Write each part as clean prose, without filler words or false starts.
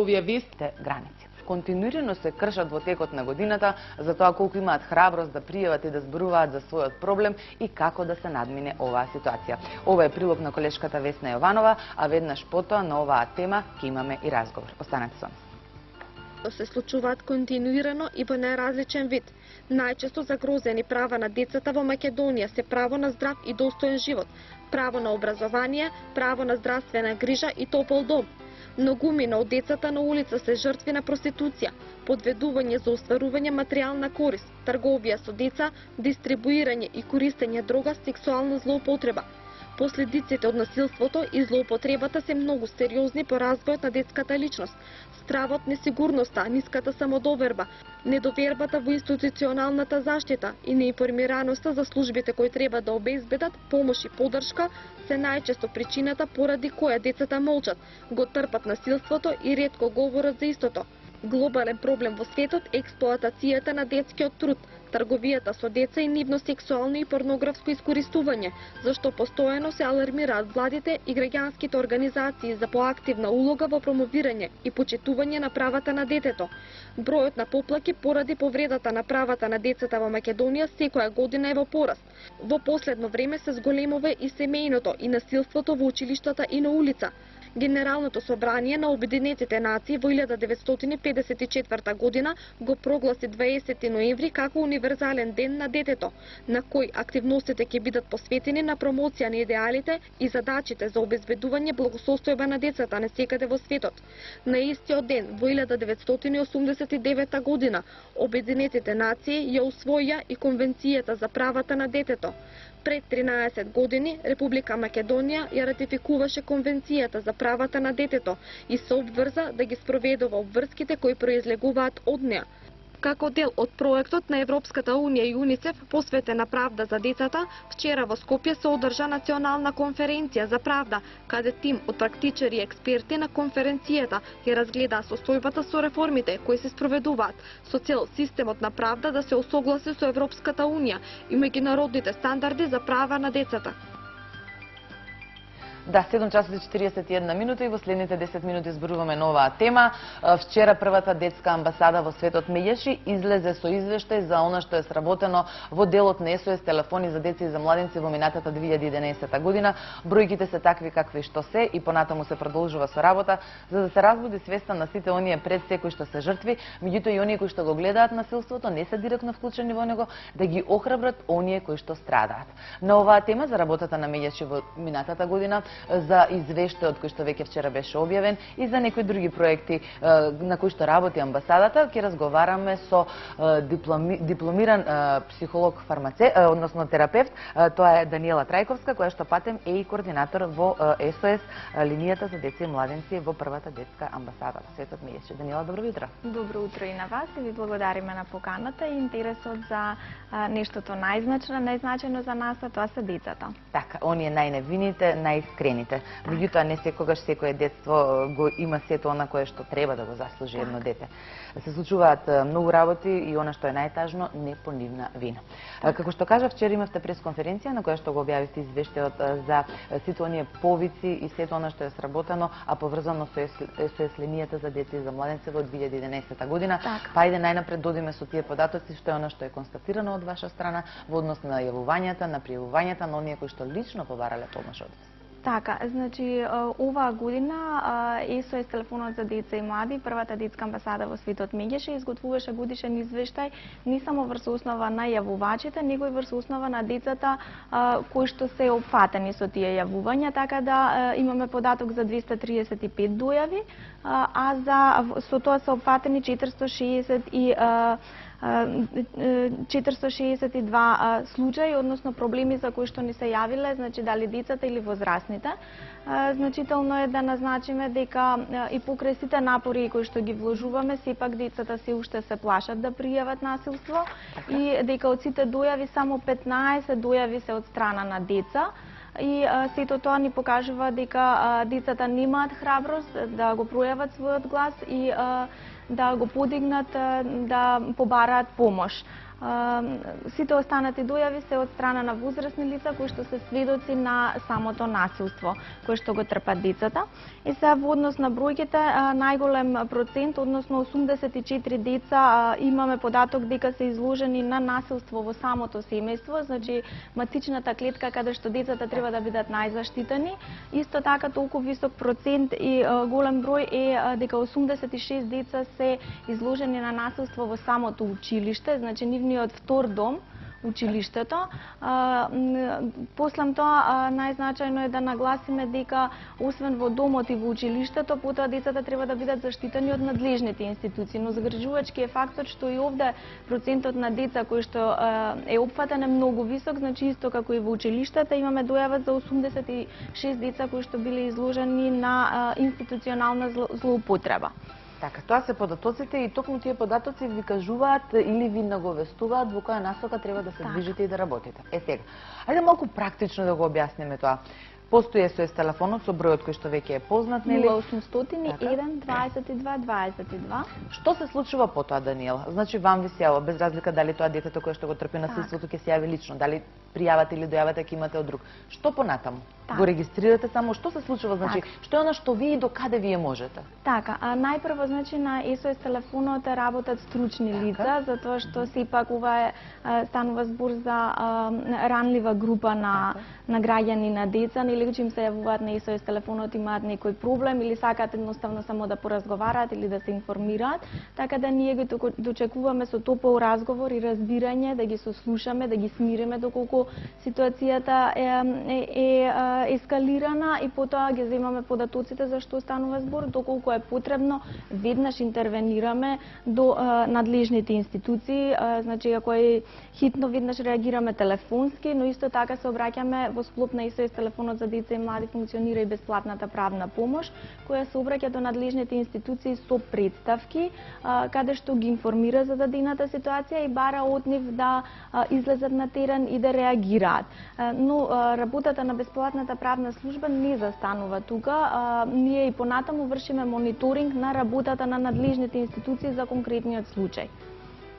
овие вести граници. Континуирано се кршат во текот на годината за тоа колку имаат храброст да пријават и да зборуваат за својот проблем и како да се надмине оваа ситуација. Ова е прилог на колешката Весна Јованова, а веднаш потоа на оваа тема ќе имаме и разговор. Останете со нас. Се случуваат континуирано и во најразличен вид. Најчесто загрозени права на децата во Македонија се право на здрав и достоен живот, право на образование, право на здравствена грижа и топол дом. Многумина од децата на улица се жртви на проституција, подведување за остварување материјална корист, трговија со деца, дистрибуирање и користење дрога, сексуална злоупотреба. Последиците од насилството и злоупотребата се многу сериозни по развојот на детската личност. Стравот, несигурноста, ниската самодоверба, недовербата во институционалната заштита и неинформираноста за службите кои треба да обезбедат помош и поддршка се најчесто причината поради која децата молчат, го трпат насилството и ретко говорат за истото. Глобален проблем во светот е експлоатацијата на детскиот труд, трговијата со деца и нивно сексуално и порнографско искористување, зашто постојано се алармираат владите и граѓанските организации за поактивна улога во промовирање и почитување на правата на детето. Бројот на поплаки поради повредата на правата на децата во Македонија секоја година е во пораст. Во последно време се зголемува и семејното и насилството во училиштата и на улица. Генералното собрание на Обединетите нации во 1954 година го прогласи 20 ноември како универзален ден на детето, на кој активностите ќе бидат посветени на промоција на идеалите и задачите за обезбедување благосостојба на децата насекаде во светот. На истиот ден, во 1989 година, Обединетите нации ја усвоја и Конвенцијата за правата на детето. Пред 13 години Република Македонија ја ратификуваше Конвенцијата за правата на детето и се обврза да ги спроведува обврските кои произлегуваат од неа. Како дел од проектот на Европската Унија и УНИЦЕФ посветен на правда за децата, вчера во Скопје се одржа национална конференција за правда, каде тим од практичари и експерти на конференцијата ќе разгледаа состојбата со реформите кои се спроведуваат со цел системот на правда да се осогласи со Европската Унија и меѓународните стандарди за права на децата. Да, 7 часот и 41 минута и во следните 10 минути зборуваме на оваа тема. Вчера првата детска амбасада во светот Меѓеши излезе со извештај за она што е сработено во делот на СОС телефони за деца и за младенци во минатата 2011 година. Бројките се такви какви што се и понатаму се продолжува со работа за да се разбуди свеста на сите оние пред се кои што се жртви, меѓутоа и оние кои што го гледаат насилството, не се директно вклучени во него, да ги охрабрат оние кои што страдаат. На оваа тема за работата на Меѓеши во минатата година, за извештајот кој што веќе вчера беше објавен и за некои други проекти на кои што работи амбасадата, ќе разговараме со дипломиран психолог односно терапевт, тоа е Даниела Трајковска, која што патем е и координатор во СОС линијата за деца и младенци во првата детска амбасада во светот Меѓеши. Даниела, добро утро. Добро утро и на вас и ви благодариме на поканата и интересот за нештото најзначајно за нас, а тоа се децата. Така, оние најневините, најискрените. Меѓутоа не секогаш секое детство го има сето она кое што треба да го заслужи едно дете. Се случуваат многу работи и она што е најтажно, не по нивна вина. Како што кажа, вчера имавте пресконференција на која што го објавивте извештајот за сите оние повици и сето она што е сработено, а поврзано со СОС линијата за деца и за младенци во 2011 година. Па ајде најнапред додиме со тие податоци што е она што е констатирано од ваша страна во однос на јавувањата, на пријавувањата на оние кои што лично побарале помош од вас. Така, значи, оваа година СОС телефонот за деца и млади, првата детска амбасада во светот Меѓеши, изготвуваше годишен извештај не само врз основа на јавувачите, него и врз основа на децата кои што се опфатени со тие јавувања, така да имаме податок за 235 дојави, а со тоа се опфатени 462 случаи, односно проблеми за кои што ни се јавиле, значи дали децата или возрастните. Значително е да назначиме дека и покрај сите напори кои што ги вложуваме, сепак децата се уште се плашат да пријават насилство и дека од сите дојави само 15 дојави се од страна на деца. И сето тоа ни покажува дека децата немаат храброст да го пројават својот глас и да го подигнат, да побараат помош. Сите останати дојави се од страна на возрастни лица кои што се сведоци на самото насилство кое што го трпат децата. И сега во однос на бројките, најголем процент, односно 84 деца имаме податок дека се изложени на насилство во самото семејство, значи матичната клетка каде што децата треба да бидат најзаштитени. Исто така толку висок процент и голем број е дека 86 деца се изложени на насилство во самото училиште, значи нивниот втор дом, училиштето. Послам тоа, најзначајно е да нагласиме дека освен во домот и во училиштето, потоа децата треба да бидат заштитени од надлежните институции, но загрижувачки е фактот што и овде процентот на деца кои што е опфатен е многу висок, значи исто како и во училиштата имаме дојава за 86 деца кои што биле изложени на институционална злоупотреба. Така, тоа се податоците и токму тие податоци ви кажуваат или ви наговестуваат во која насока треба да се движите и да работите. Сега, ајде малку практично да го објасниме тоа. Постои SOS телефонот со бројот кој што веќе е познат, нели? 0800 1 22 22. Што се случува потоа, Даниела? Значи, вам ви се јава, без разлика дали тоа детето кое што го трпи насилството ќе се јави лично, дали пријавате или дојавате ќе имате од друг. Што понатаму? Го регистрирате само, што се случува, значи, што е она што ви и до каде вие можете? Така, најпрво, значи, на SOS телефонот работат стручни лица, затоа што сепак ова е станува збор за ранлива група на граѓани, на деца, или че им се јавуваат на SOS телефонот, имаат некој проблем или сакаат едноставно само да поразговараат или да се информираат, така да ние ги дочекуваме со топол разговор и разбирање, да ги сослушаме, да ги смириме доколку ситуацијата е ескалирана и потоа ги земаме податоците за што станува збор, доколку е потребно веднаш интервенираме до надлежните институции, значи ако е хитно веднаш реагираме телефонски, но исто така се обраќаме во склоп на SOS телефонот за деца и млади функционира и бесплатната правна помош, која се обраќа до надлежните институции со представки, каде што ги информира за дадената ситуација и бара од нив да излезат на терен и да реагираат. Но работата на бесплатната правна служба не застанува тука. Ние и понатаму вршиме мониторинг на работата на надлежните институции за конкретниот случај.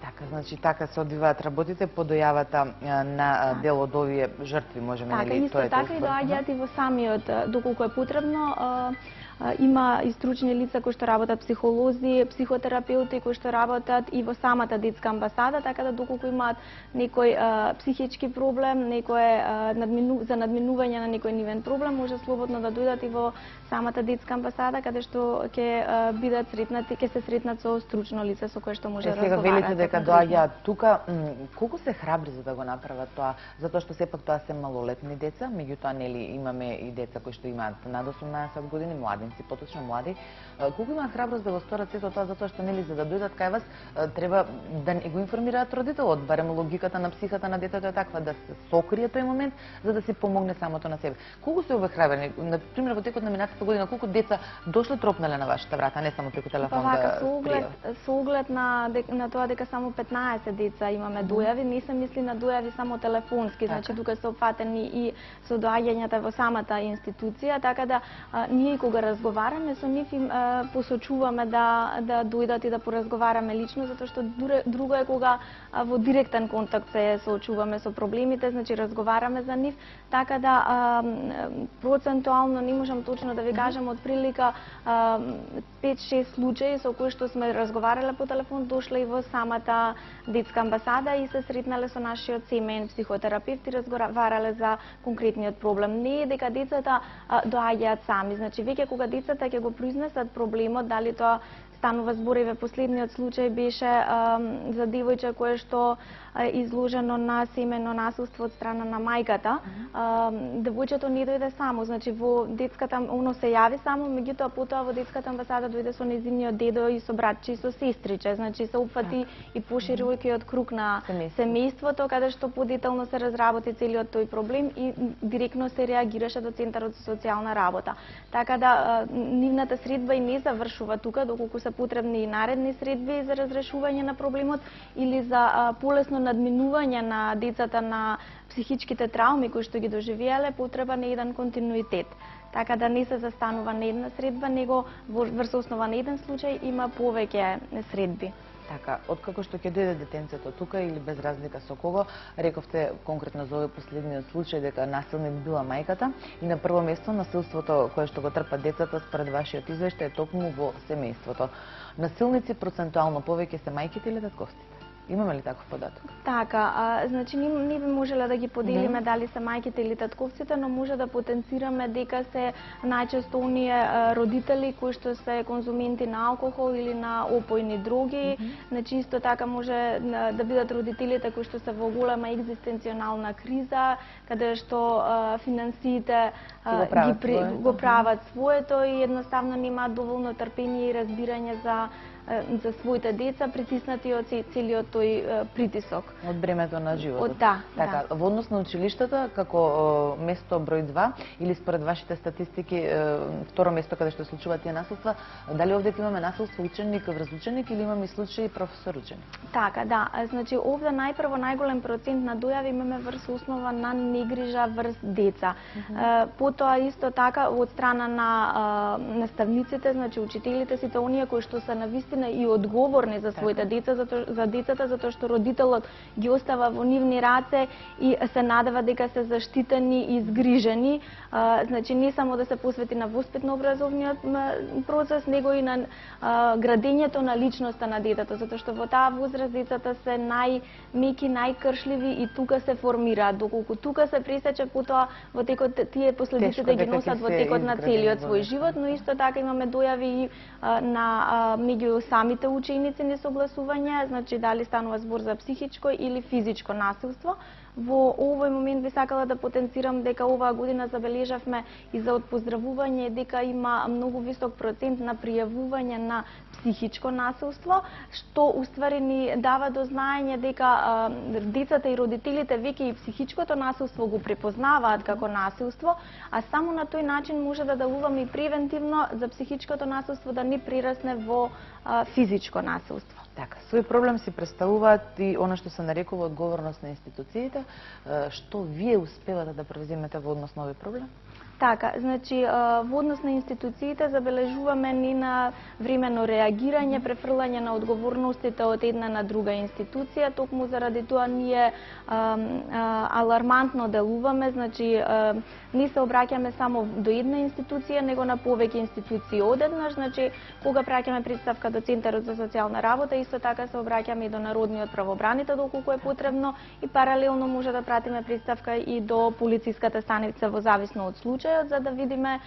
Така, значи така се одвиваат работите по дојавата на дел од овие жртви, можеме така, нели тоа е така и доаѓаат и во самиот, доколку е потребно. Има и стручни лица кои што работат психолози, психотерапеути кои што работат и во самата детска амбасада, така да доколку имаат некој психички проблем, некој за надминување на некој нивен проблем, може слободно да дојдат и во самата детска амбасада, каде што ќе бидат сретнати, ќе се сретнат со стручно лице со кое што може да разговараат. Сега велите дека доаѓаат тука, колку се храбри за да го направат тоа, затоа што сепак тоа се малолетни деца, меѓутоа нели имаме и деца кои што имаат над 18 години, млади поточно млади, колку имаат храброст да го сторат сето тоа, затоа што нели за да дојдат кај вас треба да не го информираат родителот, барем логиката на психата на детето е таква да се сокрие тој момент за да си помогне самото на себе. Колку се обехрабрени? На пример во текот на минатата година колку деца дошле тропнале на вашата врата, не само преку телефон да со оглед на тоа дека само 15 деца имаме дојави, не се мисли на дојави само телефонски, значи тука се опфатени и со доаѓањата во самата институција, така да ние кога разговараме со нив им посочуваме да дојдат и да поразговараме лично, затоа што друго е кога во директен контакт се соочуваме со проблемите, значи разговараме за нив, така да процентуално не можам точно да ви кажам, од прилика 5-6 случаи со кои што сме разговарале по телефон, дошле и во самата детска амбасада и се сретнале со нашиот семеен психотерапевт и разговарале за конкретниот проблем. Не е дека децата доаѓаат сами, значи веќе кога децата ќе го произнесат проблемот, дали тоа станува збориве, последниот случај беше за девојче кое што е изложено на семено насилство од страна на мајката. Девојчето не дојде само, значи во детската, оно се јави само, меѓутоа потоа во детската амбасада дојде со нејзиниот дедо и со братче и со сестриче, значи се опфати и поширокиот круг на семејството, каде што подетално се разработи целиот тој проблем и директно се реагираше до Центарот за социјална работа. Така да нивната средба и не завршува тука, доколку се потребни и наредни средби за разрешување на проблемот или за полесно надминување на децата на психичките трауми кои што ги доживеале, потребен е еден континуитет. Така да не се застанува на една средба, него врз основа на еден случај има повеќе средби. Така, откако што ќе дојде детенцето тука или без разлика со кого, рековте конкретно за овој последниот случај дека насилник била мајката и на прво место насилството кое што го трпат децата според вашиот извештај е токму во семејството. Насилници процентуално повеќе се мајките или татковците? Имаме ли таков податок? Така, значи не би можеле да ги поделиме дали се мајките или татковците, но може да потенцираме дека се најчесто оние родители кои што се конзументи на алкохол или на опојни дроги. Значи исто така може да бидат родителите кои што се во голема екзистенционална криза, каде што финансиите го прават своето и едноставно немаат доволно трпение и разбирање за своите деца, притиснати од целиот тој притисок. Од бремето на животот. Да. Во однос на училиштата, како место број 2, или според вашите статистики, второ место каде што се случуваат тие насилства, дали овде имаме насилство ученик врз ученик или имаме случаи професор ученик? Така, да. Значи, овде најпрво најголем процент на дојави имаме врз основа на негрижа врз деца. Потоа исто така од страна на наставниците, значи учителите, сите оние кои што се навистина и одговорни за своите деца, за децата, затоа што родителот ги остава во нивни раце и се надева дека се заштитени и згрижени. Значи не само да се посвети на воспитно-образовниот процес, него и на градењето на личноста на детето, затоа што во таа возраст децата се најмеки, најкршливи и тука се формираат. Доколку тука се пресече, потоа во текот тие последиците ги носат во текот на целиот свој живот, но исто така имаме дојави и на меѓу самите ученици несогласување, значи дали станува збор за психичко или физичко насилство. Во овој момент би сакала да потенцирам дека оваа година забележавме и за отпоздравување дека има многу висок процент на пријавување на психичко насилство, што уствари ни дава до знаење дека децата и родителите веќе и психичкото насилство го препознаваат како насилство, а само на тој начин може да делуваме и превентивно за психичкото насилство да не прирасне во физичко насилство. Така, свој проблем си представуваат и она што се нарекува одговорност на институциите. Што вие успевате да превземете во однос на овој проблем? Така, значи, во однос на институциите забележуваме ни на времено реагирање, префрлање на одговорностите од една на друга институција, токму заради тоа ние алармантно делуваме, значи не се обраќаме само до една институција, него на повеќе институции одеднаш, значи кога праќаме представка до Центарот за социјална работа, исто така се обраќаме и до Народниот правобранител доколку е потребно и паралелно може да пратиме представка и до полициската станица во зависно од случај, за да видиме,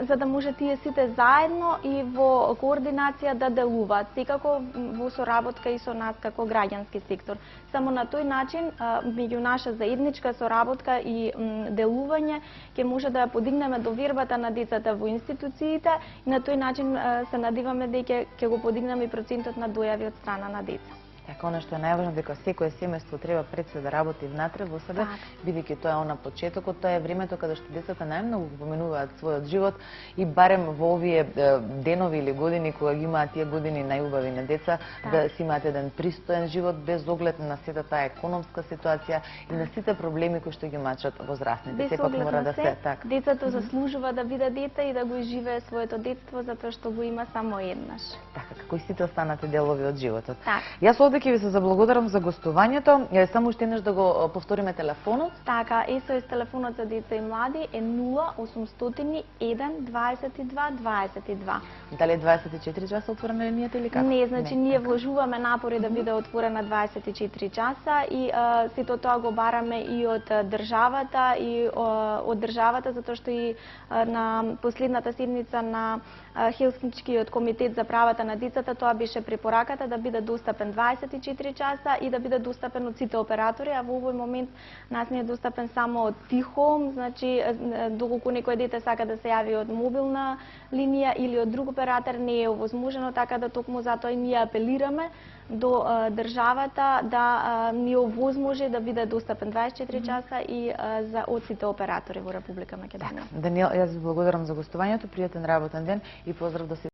за да може тие сите заедно и во координација да делуваат, секако во соработка и со нас како граѓански сектор. Само на тој начин, меѓу наша заедничка соработка и делување, ќе може да подигнеме довербата на децата во институциите и на тој начин се надеваме дека ќе го подигнеме и процентот на дојави од страна на деца. Така, она што е најважно дека секое семејство треба пред се да работи внатре во себе, бидејќи тоа е она почетокот, тоа е времето каде што децата најмногу поменуваат својот живот и барем во овие денови или години кога ги имаат тие години најубави на деца, да си имаат еден пристоен живот без оглед на сета таа економска ситуација и на сите проблеми кои што ги мачат возрастните. Сепак мора да се така. Децето заслужува да биде дете и да го изживее своето детство затоа што го има само еднаш. Така, како и сите останати делови од животот. Так. Јас овде ќе ви се заблагодарам за гостувањето. Само уште еднаш да го повториме телефонот. Така, СОС телефонот за деца и млади е 0800 1 22 22. Дали е 24 часа отворена линијата или како? Не, значи ние вложуваме напори да биде отворена 24 часа и сето тоа го бараме и од државата затоа што и на последната седница на Хелсинкскиот комитет за правата на децата тоа беше препораката да биде достапен 24 часа и да биде достапен од сите оператори, а во овој момент нас не е достапен само од Тихом, значи доколку некој дете сака да се јави од мобилна линија или од друг оператор не е овозможено, така да токму затоа и ние апелираме до државата да ни овозможи да биде достапен 24 часа и за од сите оператори во Република Македонија. Даниел, јас ви благодарам за гостувањето, пријатен работен ден и поздрав до сите.